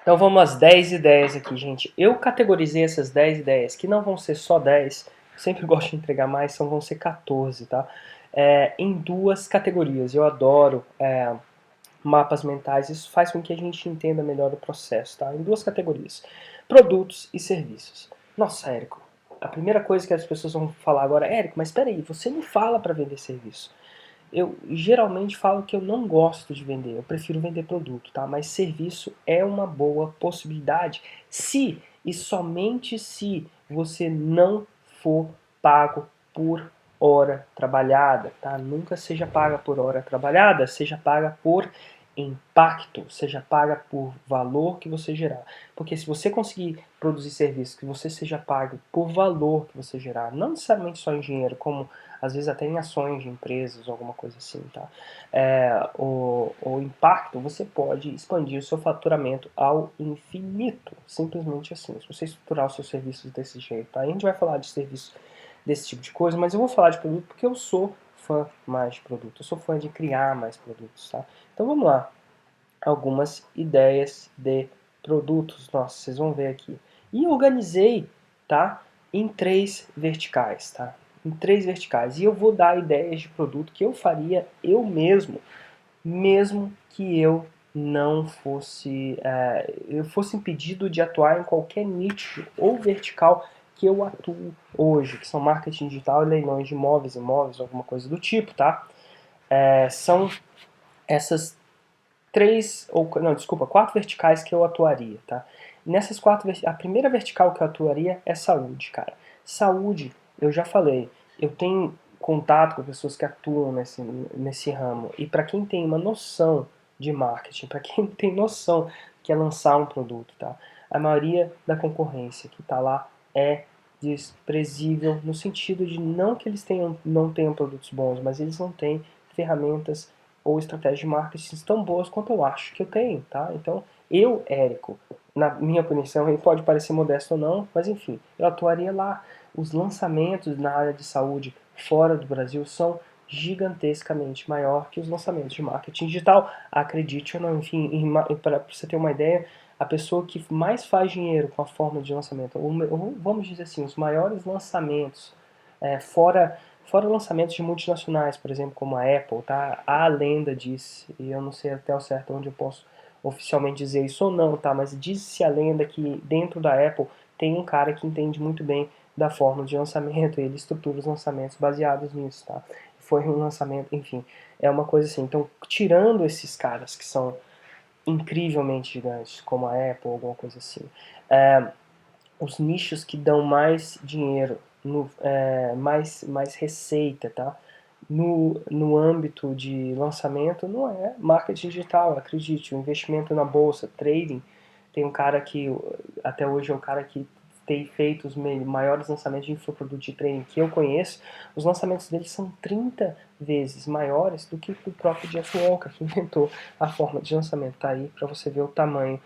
Então vamos às 10 ideias aqui, gente. Eu categorizei essas 10 ideias, que não vão ser só 10, sempre gosto de entregar mais, vão ser 14, tá? Em duas categorias. Eu adoro mapas mentais, isso faz com que a gente entenda melhor o processo, tá? Em duas categorias: produtos e serviços. Nossa, Érico, a primeira coisa que as pessoas vão falar agora, Érico, mas espera aí, você não fala para vender serviço. Eu geralmente falo que eu não gosto de vender, eu prefiro vender produto, tá? Mas serviço é uma boa possibilidade se e somente se você não for pago por hora trabalhada, tá? Nunca seja paga por hora trabalhada, seja paga por impacto, seja paga por valor que você gerar. Porque se você conseguir produzir serviço que você seja pago por valor que você gerar, não necessariamente só em dinheiro, como às vezes até em ações de empresas ou alguma coisa assim, tá? O impacto, você pode expandir o seu faturamento ao infinito, simplesmente assim. Se você estruturar os seus serviços desse jeito, tá? A gente vai falar de serviços desse tipo de coisa, mas eu vou falar de produto porque eu sou fã mais de produto, eu sou fã de criar mais produtos, tá? Então vamos lá, algumas ideias de produtos, nossa, vocês vão ver aqui. E organizei, tá, em três verticais, tá? Em três verticais. E eu vou dar ideias de produto que eu faria eu mesmo, mesmo que não fosse, eu fosse impedido de atuar em qualquer nicho ou vertical que eu atuo hoje, que são marketing digital e leilões de imóveis, alguma coisa do tipo, tá? São essas três, ou não, desculpa, quatro verticais que eu atuaria, tá? Nessas quatro, a primeira vertical que eu atuaria é saúde, cara. Saúde, eu já falei, eu tenho contato com pessoas que atuam nesse ramo, e para quem tem uma noção de marketing, para quem tem noção que é lançar um produto, tá? A maioria da concorrência que está lá é desprezível no sentido de não que eles não tenham produtos bons, mas eles não têm ferramentas ou estratégias de marketing tão boas quanto eu acho que eu tenho, tá? Então, eu, Érico, na minha opinião, ele pode parecer modesto ou não, mas enfim, eu atuaria lá. Os lançamentos na área de saúde fora do Brasil são gigantescamente maior que os lançamentos de marketing digital, acredite ou não. Enfim, para você ter uma ideia, a pessoa que mais faz dinheiro com a forma de lançamento, ou vamos dizer assim, os maiores lançamentos fora lançamentos de multinacionais, por exemplo, como a Apple, tá? A lenda diz, e eu não sei até o certo onde eu posso oficialmente dizer isso ou não, tá? Mas diz-se a lenda que dentro da Apple tem um cara que entende muito bem da forma de lançamento, e ele estrutura os lançamentos baseados nisso, tá? Foi um lançamento, enfim, é uma coisa assim. Então, tirando esses caras que são incrivelmente gigantes, como a Apple, alguma coisa assim, é, os nichos que dão mais dinheiro, mais receita, tá? No âmbito de lançamento, não é marketing digital, acredite. O investimento na bolsa, trading, tem um cara que até hoje é o cara que tem feito os maiores lançamentos de infoproduto de trading que eu conheço. Os lançamentos dele são 30 vezes maiores do que o próprio Jeff Walker, que inventou a forma de lançamento. Tá aí para você ver o tamanho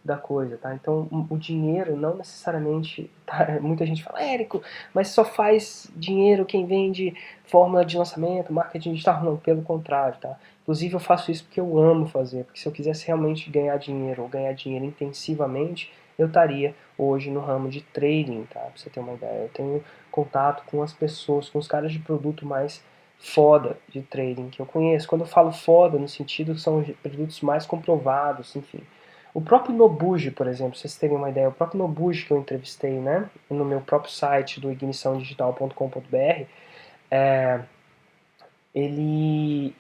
da coisa, tá? Então o dinheiro não necessariamente, tá? Muita gente fala, Érico, mas só faz dinheiro quem vende fórmula de lançamento, marketing digital, não, pelo contrário, tá? Inclusive eu faço isso porque eu amo fazer, porque se eu quisesse realmente ganhar dinheiro ou ganhar dinheiro intensivamente, eu estaria hoje no ramo de trading, tá? Pra você ter uma ideia, eu tenho contato com as pessoas, com os caras de produto mais foda de trading que eu conheço. Quando eu falo foda, no sentido que são produtos mais comprovados, enfim. O próprio Nobuji, por exemplo, pra vocês terem uma ideia, o próprio Nobuji que eu entrevistei, né, no meu próprio site do igniçãodigital.com.br, ele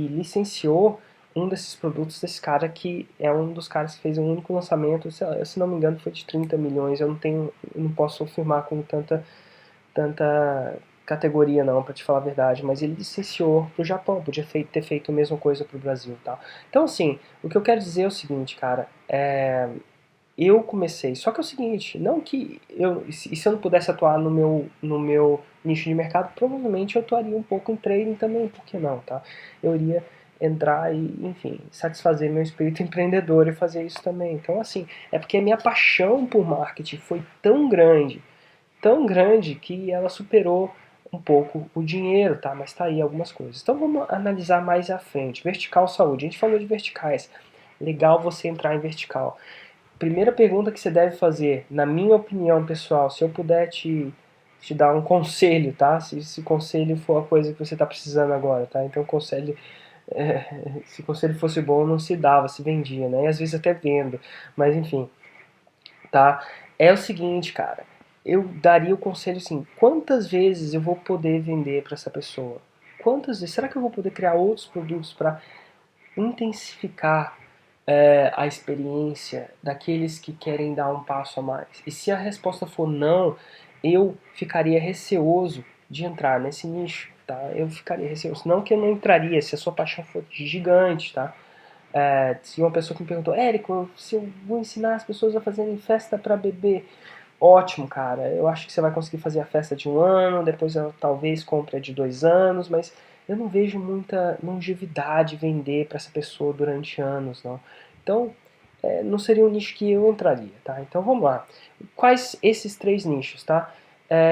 licenciou um desses produtos desse cara que é um dos caras que fez o único lançamento, se não me engano, foi de 30 milhões. Eu não posso afirmar com tanta categoria não, para te falar a verdade, mas ele licenciou pro Japão, podia ter feito a mesma coisa pro Brasil, tá? Então assim, o que eu quero dizer é o seguinte, cara, eu comecei, só que é o seguinte, não que se eu não pudesse atuar no meu nicho de mercado, provavelmente eu atuaria um pouco em trading também, por que não, tá? Eu iria entrar e, enfim, satisfazer meu espírito empreendedor e fazer isso também. Então, assim, é porque a minha paixão por marketing foi tão grande que ela superou um pouco o dinheiro, tá? Mas tá aí algumas coisas. Então vamos analisar mais à frente. Vertical saúde. A gente falou de verticais. legal você entrar em vertical. Primeira pergunta que você deve fazer, na minha opinião pessoal, se eu puder te dar um conselho, tá? Se conselho for a coisa que você está precisando agora, tá? Então conselho, se conselho fosse bom não se dava, se vendia, né? E às vezes até vendo, mas enfim, tá? É o seguinte, cara, eu daria o conselho assim, quantas vezes eu vou poder vender para essa pessoa? Quantas vezes? Será que eu vou poder criar outros produtos para intensificar a experiência daqueles que querem dar um passo a mais? E se a resposta for não, eu ficaria receoso de entrar nesse nicho, tá? Eu ficaria receoso. Não que eu não entraria, se a sua paixão for gigante, tá? Se uma pessoa que me perguntou, Érico, se eu vou ensinar as pessoas a fazerem festa para beber, ótimo, cara. Eu acho que você vai conseguir fazer a festa de 1 ano, depois ela talvez compre a de 2 anos, mas eu não vejo muita longevidade vender para essa pessoa durante anos, não. Então, não seria um nicho que eu entraria, tá? Então vamos lá. Quais esses 3 nichos, tá?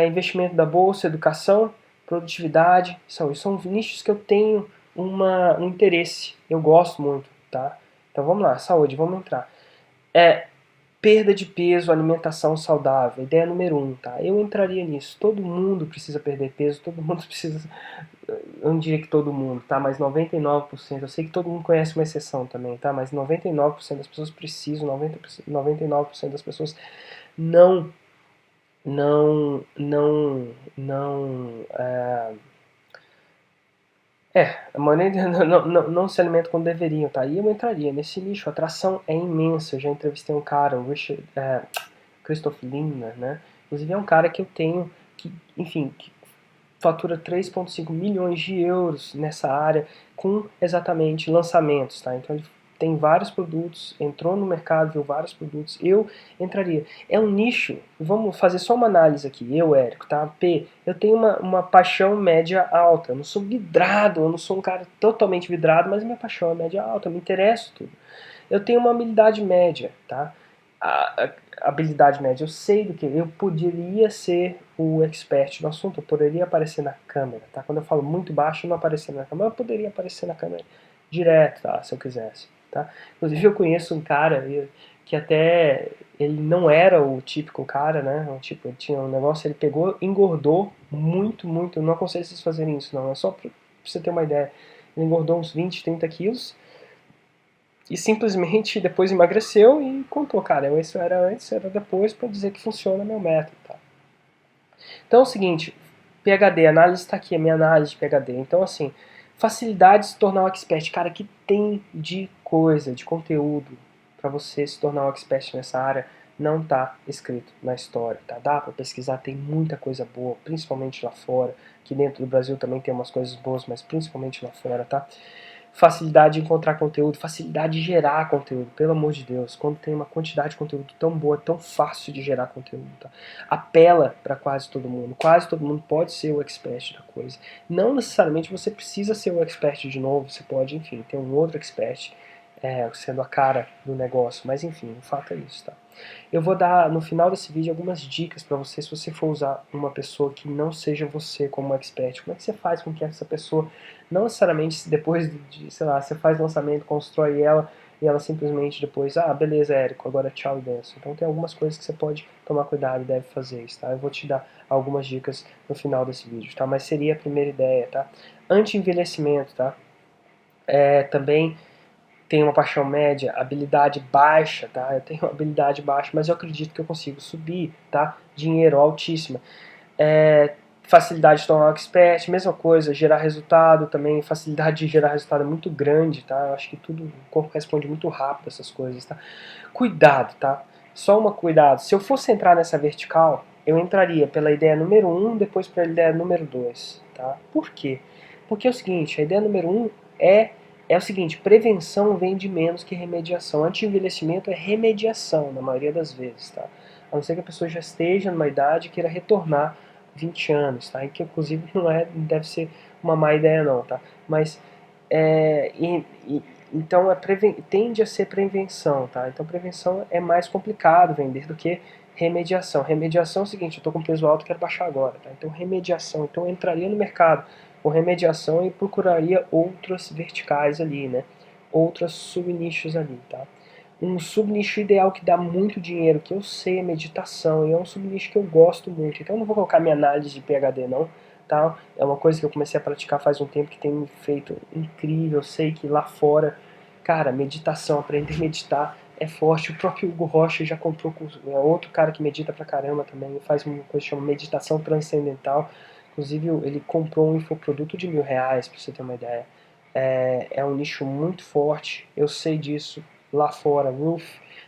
Investimento da bolsa, educação, produtividade, são nichos que eu tenho um interesse, eu gosto muito, tá? Então vamos lá, saúde, vamos entrar. Perda de peso, alimentação saudável, ideia número 1, tá? Eu entraria nisso. Todo mundo precisa perder peso, todo mundo precisa. Eu não diria que todo mundo, tá? Mas 99%. Eu sei que todo mundo conhece uma exceção também, tá? Mas 99% das pessoas precisam, 99% das pessoas não, não. A maioria não se alimenta como deveriam, tá? E eu entraria nesse nicho. A atração é imensa. Eu já entrevistei um cara, o Richard, Christoph Lindner, né? Inclusive é um cara que eu tenho, que, enfim, que fatura 3,5 milhões de euros nessa área com exatamente lançamentos, tá? Então ele tem vários produtos, entrou no mercado, viu vários produtos, eu entraria. É um nicho, vamos fazer só uma análise aqui, eu, Érico, tá? Eu tenho uma paixão média alta, eu não sou vidrado, eu não sou um cara totalmente vidrado, mas minha paixão é média alta, eu me interesso tudo. Eu tenho uma habilidade média, tá? A habilidade média, eu sei do que eu poderia ser o expert no assunto, eu poderia aparecer na câmera, tá? Quando eu falo muito baixo, eu não aparecer na câmera, eu poderia aparecer na câmera direto, tá? Se eu quisesse, tá? Inclusive eu conheço um cara que até ele não era o típico cara, né? Tipo, ele tinha um negócio, ele pegou, engordou muito, muito. Não aconselho vocês fazerem isso, não. É só pra você ter uma ideia. Ele engordou uns 20, 30 quilos e simplesmente depois emagreceu e contou, cara, isso era antes, era depois, para dizer que funciona meu método, tá? Então é o seguinte, PhD, a análise está aqui, a minha análise de PhD. Então assim, facilidade de se tornar um expert, cara, que tem de coisa, de conteúdo para você se tornar um expert nessa área, não está escrito na história, tá? Dá para pesquisar, tem muita coisa boa, principalmente lá fora, que dentro do Brasil também tem umas coisas boas, mas principalmente lá fora, tá? Facilidade de encontrar conteúdo, facilidade de gerar conteúdo, pelo amor de Deus. Quando tem uma quantidade de conteúdo tão boa, tão fácil de gerar conteúdo, tá? Apela para quase todo mundo pode ser o expert da coisa. Não necessariamente você precisa ser o expert de novo, você pode, enfim, ter um outro expert sendo a cara do negócio, mas enfim, o fato é isso, tá? Eu vou dar no final desse vídeo algumas dicas para você se você for usar uma pessoa que não seja você como expert. Como é que você faz com que essa pessoa, não necessariamente depois sei lá, você faz o lançamento, constrói ela e ela simplesmente depois, beleza, Érico, agora tchau e benção. Então tem algumas coisas que você pode tomar cuidado e deve fazer isso, tá? Eu vou te dar algumas dicas no final desse vídeo, tá? Mas seria a primeira ideia, tá? Anti-envelhecimento, tá? Também tenho uma paixão média, habilidade baixa, tá? Eu tenho habilidade baixa, mas eu acredito que eu consigo subir, tá? Dinheiro altíssima. Facilidade de tornar um expert, mesma coisa, gerar resultado também, facilidade de gerar resultado é muito grande, tá? Eu acho que tudo, o corpo responde muito rápido a essas coisas, tá? Cuidado, tá? Só uma cuidado. Se eu fosse entrar nessa vertical, eu entraria pela ideia número 1, depois pela ideia número 2, tá? Por quê? Porque é o seguinte, a ideia número 1 é o seguinte, prevenção vende menos que remediação. Anti-envelhecimento é remediação, na maioria das vezes, tá? A não ser que a pessoa já esteja numa idade e queira retornar 20 anos, tá? E que inclusive não deve ser uma má ideia não, tá? Mas então tende a ser prevenção, tá? Então prevenção é mais complicado vender do que remediação. Remediação é o seguinte, eu estou com peso alto e quero baixar agora, tá? Então remediação, então eu entraria no mercado com remediação e procuraria outras verticais ali, né? outros subnichos ali, tá? Um subnicho ideal que dá muito dinheiro, que eu sei, é meditação, e é um subnicho que eu gosto muito. Então eu não vou colocar minha análise de PhD não, tá? É uma coisa que eu comecei a praticar faz um tempo que tem me feito incrível. Eu sei que lá fora, cara, meditação, aprender a meditar é forte. O próprio Hugo Rocha já comprou curso, é outro cara que medita pra caramba também, faz uma coisa que chama meditação transcendental. Inclusive ele comprou um infoproduto de R$ 1.000, pra você ter uma ideia. É um nicho muito forte, eu sei disso. Lá fora, Roof,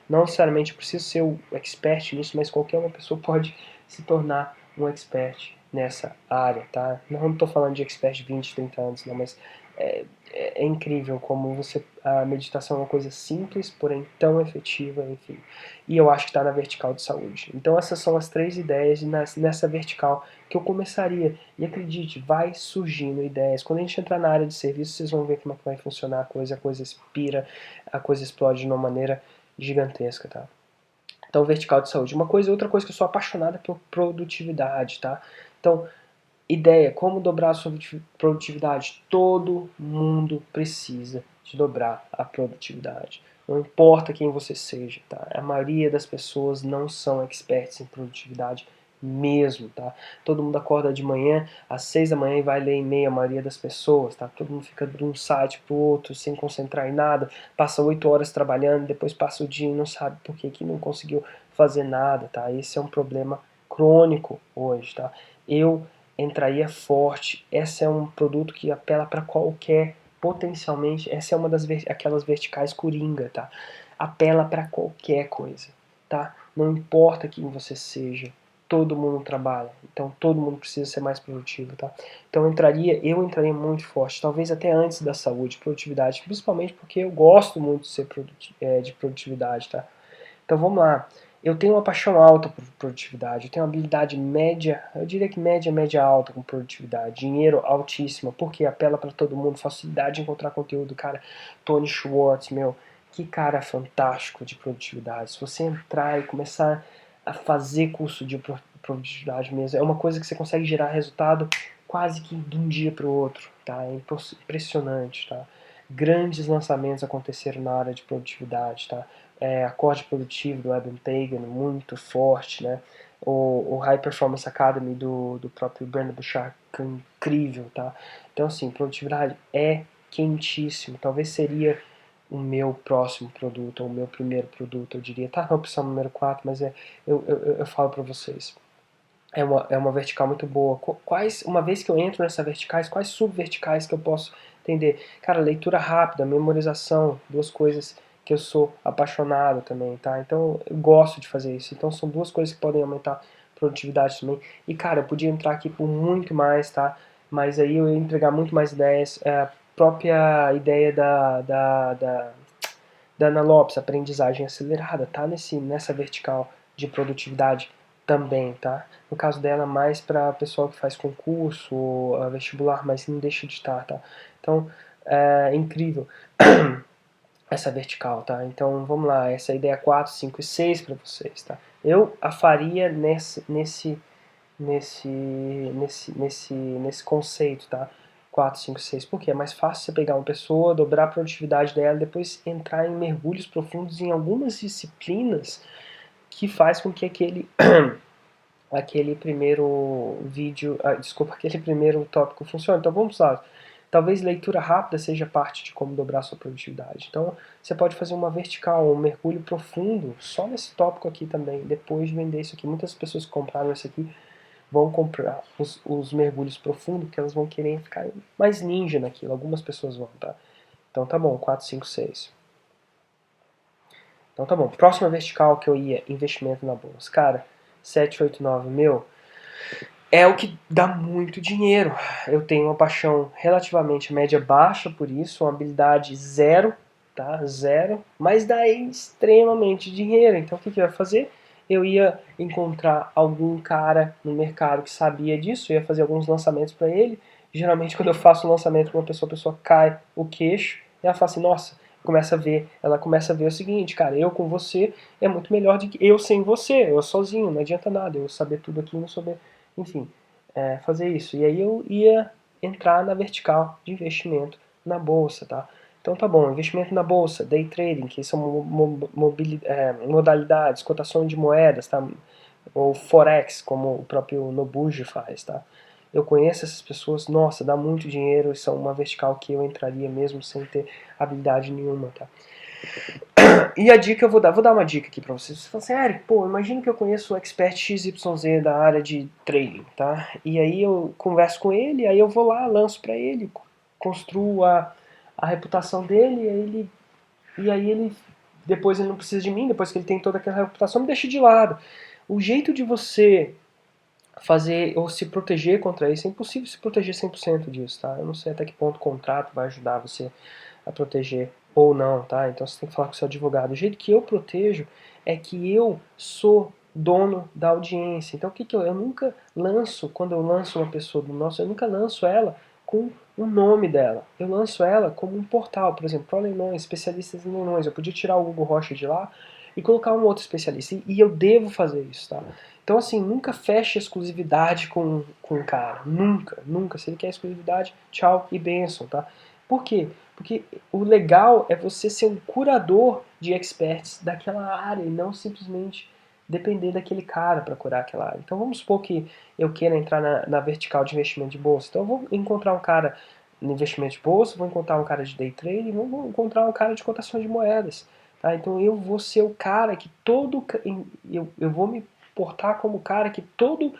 não necessariamente precisa ser o expert nisso, mas qualquer uma pessoa pode se tornar um expert nessa área, tá? Não estou falando de expert de 20, 30 anos, não, mas é, é incrível como a meditação é uma coisa simples, porém tão efetiva, enfim. E eu acho que está na vertical de saúde. Então essas são as 3 ideias nessa vertical que eu começaria. E acredite, vai surgindo ideias. Quando a gente entrar na área de serviço, vocês vão ver como é que vai funcionar a coisa expira, a coisa explode de uma maneira gigantesca, tá? Então, vertical de saúde. Outra coisa que eu sou apaixonada por produtividade, tá? Então, ideia, como dobrar a sua produtividade? Todo mundo precisa de dobrar a produtividade. Não importa quem você seja, tá? A maioria das pessoas não são experts em produtividade mesmo, tá? Todo mundo acorda de manhã, às 6 da manhã e vai ler e-mail, a maioria das pessoas, tá? Todo mundo fica de um site pro outro sem concentrar em nada, passa 8 horas trabalhando, depois passa o dia e não sabe por que não conseguiu fazer nada, tá? Esse é um problema crônico hoje, tá? Eu entraria forte. Esse é um produto que apela para qualquer, potencialmente, essa é uma das aquelas verticais coringa, tá? Apela para qualquer coisa, tá? Não importa quem você seja, todo mundo trabalha, então todo mundo precisa ser mais produtivo, tá? Então eu entraria muito forte, talvez até antes da saúde, produtividade, principalmente porque eu gosto muito de ser de produtividade, tá? Então vamos lá. Eu tenho uma paixão alta por produtividade, eu tenho uma habilidade média, eu diria que média, média alta com produtividade, dinheiro altíssimo, porque apela para todo mundo, facilidade de encontrar conteúdo, cara. Tony Schwartz, meu, que cara fantástico de produtividade. Se você entrar e começar a fazer curso de produtividade mesmo, é uma coisa que você consegue gerar resultado quase que de um dia para o outro, tá? É impressionante, tá? Grandes lançamentos aconteceram na área de produtividade, tá? Acorde Produtivo do Eben Pagan, muito forte, né? O High Performance Academy do próprio Brandon Bouchard, que é incrível, tá? Então, assim, produtividade é quentíssimo. Talvez seria o meu próximo produto, ou o meu primeiro produto, eu diria. Tá na opção número 4, mas eu falo para vocês. É uma vertical muito boa. Uma vez que eu entro nessa verticais, quais subverticais que eu posso entender? Cara, leitura rápida, memorização, duas coisas que eu sou apaixonado também, tá? Então eu gosto de fazer isso. Então são duas coisas que podem aumentar a produtividade também. E cara, eu podia entrar aqui por muito mais, tá? Mas aí eu ia entregar muito mais ideias. A própria ideia da Ana Lopes, aprendizagem acelerada, tá nessa vertical de produtividade também, tá? No caso dela, mais para pessoal que faz concurso, vestibular, mas não deixa de estar, tá? Então, é incrível essa vertical, tá? Então, vamos lá, essa é a ideia 4, 5 e 6 para vocês, tá? Eu a faria nesse conceito, tá? 4, 5, 6. Porque é mais fácil você pegar uma pessoa, dobrar a produtividade dela, depois entrar em mergulhos profundos em algumas disciplinas que faz com que aquele primeiro vídeo, aquele primeiro tópico funcione. Então vamos lá. Talvez leitura rápida seja parte de como dobrar sua produtividade. Então você pode fazer uma vertical, um mergulho profundo só nesse tópico aqui também, depois de vender isso aqui. Muitas pessoas que compraram isso aqui vão comprar os mergulhos profundos, porque elas vão querer ficar mais ninja naquilo. Algumas pessoas vão, tá? Então tá bom, 4, 5, 6. Então tá bom. Próxima vertical que eu ia, investimento na bolsa. Cara, 7, 8, 9 meu, é o que dá muito dinheiro. Eu tenho uma paixão relativamente média baixa por isso, uma habilidade zero, tá? Zero, mas dá extremamente dinheiro. Então o que eu ia fazer? Eu ia encontrar algum cara no mercado que sabia disso, eu ia fazer alguns lançamentos para ele. Geralmente quando eu faço um lançamento com uma pessoa, a pessoa cai o queixo e ela fala assim, nossa, ela começa a ver o seguinte, cara, eu com você é muito melhor do que eu sem você, eu sozinho, não adianta nada, eu saber tudo aqui e não saber, enfim, fazer isso. E aí eu ia entrar na vertical de investimento na bolsa, tá? Então tá bom, investimento na bolsa, day trading, que são modalidades, cotação de moedas, tá? Ou forex, como o próprio Nobuji faz, tá? Eu conheço essas pessoas, nossa, dá muito dinheiro, e são uma vertical que eu entraria mesmo sem ter habilidade nenhuma, tá? E a dica eu vou dar uma dica aqui pra vocês. Você fala assim, Eric, pô, imagina que eu conheço o expert XYZ da área de trading, tá? E aí eu converso com ele, aí eu vou lá, lanço pra ele, construo a reputação dele, e aí ele, depois ele não precisa de mim, depois que ele tem toda aquela reputação, me deixa de lado. O jeito de você fazer ou se proteger contra isso, é impossível se proteger 100% disso, tá? Eu não sei até que ponto o contrato vai ajudar você a proteger ou não, tá? Então você tem que falar com o seu advogado. O jeito que eu protejo é que eu sou dono da audiência. Então o que eu nunca lanço, quando eu lanço uma pessoa do nosso, eu nunca lanço ela com o nome dela. Eu lanço ela como um portal, por exemplo, para leilões, especialistas em leilões. Eu podia tirar o Hugo Rocha de lá e colocar um outro especialista. E eu devo fazer isso, tá? Então, assim, nunca feche exclusividade com o cara. Nunca, nunca. Se ele quer exclusividade, tchau e benção, tá? Por quê? Porque o legal é você ser um curador de experts daquela área e não simplesmente depender daquele cara para curar aquela área. Então vamos supor que eu queira entrar na vertical de investimento de bolsa. Então eu vou encontrar um cara no investimento de bolsa, vou encontrar um cara de day trading, vou encontrar um cara de cotações de moedas. Tá? Então eu vou ser o cara que eu vou me portar como o cara que todo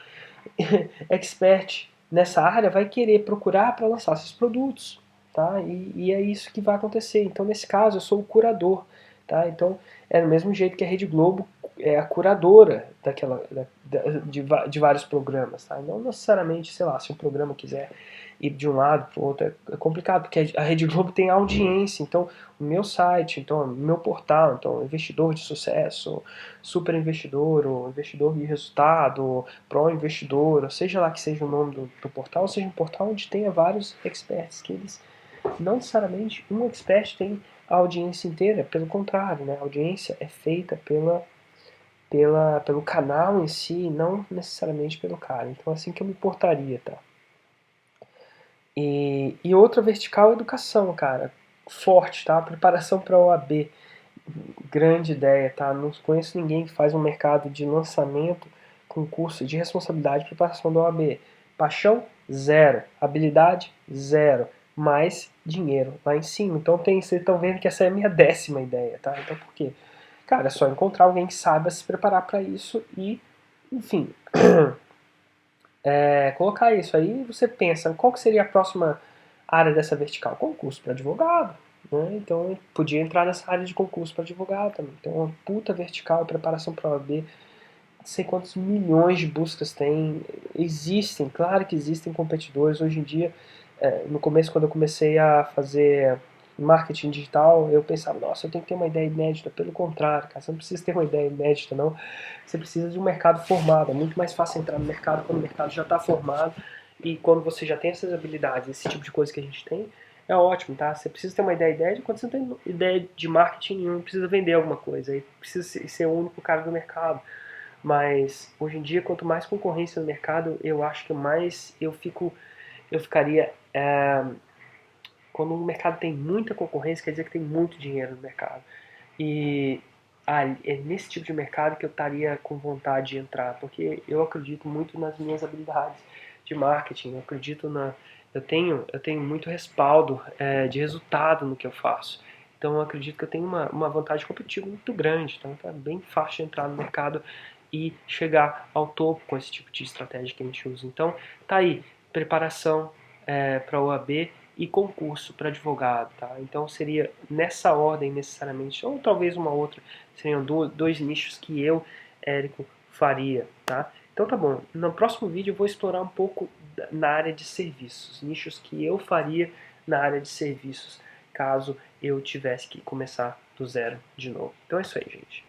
expert nessa área vai querer procurar para lançar seus produtos, tá? E é isso que vai acontecer. Então, nesse caso, eu sou o curador, tá? Então, é do mesmo jeito que a Rede Globo é a curadora de vários programas, tá? Não necessariamente, sei lá, se um programa quiser ir de um lado para o outro é complicado, porque a Rede Globo tem audiência, então o meu site, então o meu portal, então investidor de sucesso, super investidor, ou investidor de resultado, pro investidor, ou seja lá que seja o nome do portal, ou seja um portal onde tenha vários experts, que eles não necessariamente um expert tem a audiência inteira, pelo contrário, né? A audiência é feita pelo canal em si, não necessariamente pelo cara. Então assim que eu me portaria, tá? E outra vertical é educação, cara. Forte, tá? Preparação para o OAB. Grande ideia, tá? Não conheço ninguém que faz um mercado de lançamento com curso de responsabilidade e preparação do OAB. Paixão, zero. Habilidade, zero. Mais dinheiro lá em cima. Então vocês estão vendo que essa é a minha 10ª ideia, tá? Então por quê? Cara, é só encontrar alguém que saiba se preparar para isso e, enfim, colocar isso. Aí você pensa, qual que seria a próxima área dessa vertical? Concurso para advogado. Né? Então eu podia entrar nessa área de concurso para advogado também. Então uma puta vertical, preparação para a OAB, não sei quantos milhões de buscas tem. Existem, claro que existem competidores. Hoje em dia, no começo, quando eu comecei a fazer marketing digital, eu pensava, nossa, eu tenho que ter uma ideia inédita. Pelo contrário, cara, você não precisa ter uma ideia inédita, não. Você precisa de um mercado formado. É muito mais fácil entrar no mercado quando o mercado já está formado e quando você já tem essas habilidades, esse tipo de coisa que a gente tem, é ótimo, tá? Você precisa ter uma ideia inédita quando você não tem ideia de marketing nenhum, precisa vender alguma coisa, aí precisa ser o único cara do mercado. Mas hoje em dia, quanto mais concorrência no mercado, eu acho que mais eu ficaria. Quando o mercado tem muita concorrência, quer dizer que tem muito dinheiro no mercado. E é nesse tipo de mercado que eu estaria com vontade de entrar, porque eu acredito muito nas minhas habilidades de marketing, eu tenho muito respaldo de resultado no que eu faço. Então eu acredito que eu tenho uma vantagem competitiva muito grande. Então é bem fácil de entrar no mercado e chegar ao topo com esse tipo de estratégia que a gente usa. Então tá aí, preparação para o OAB e concurso para advogado, tá? Então seria nessa ordem necessariamente, ou talvez uma outra, seriam dois nichos que eu, Érico, faria, tá? Então tá bom, no próximo vídeo eu vou explorar um pouco na área de serviços, nichos que eu faria na área de serviços, caso eu tivesse que começar do zero de novo. Então é isso aí, gente.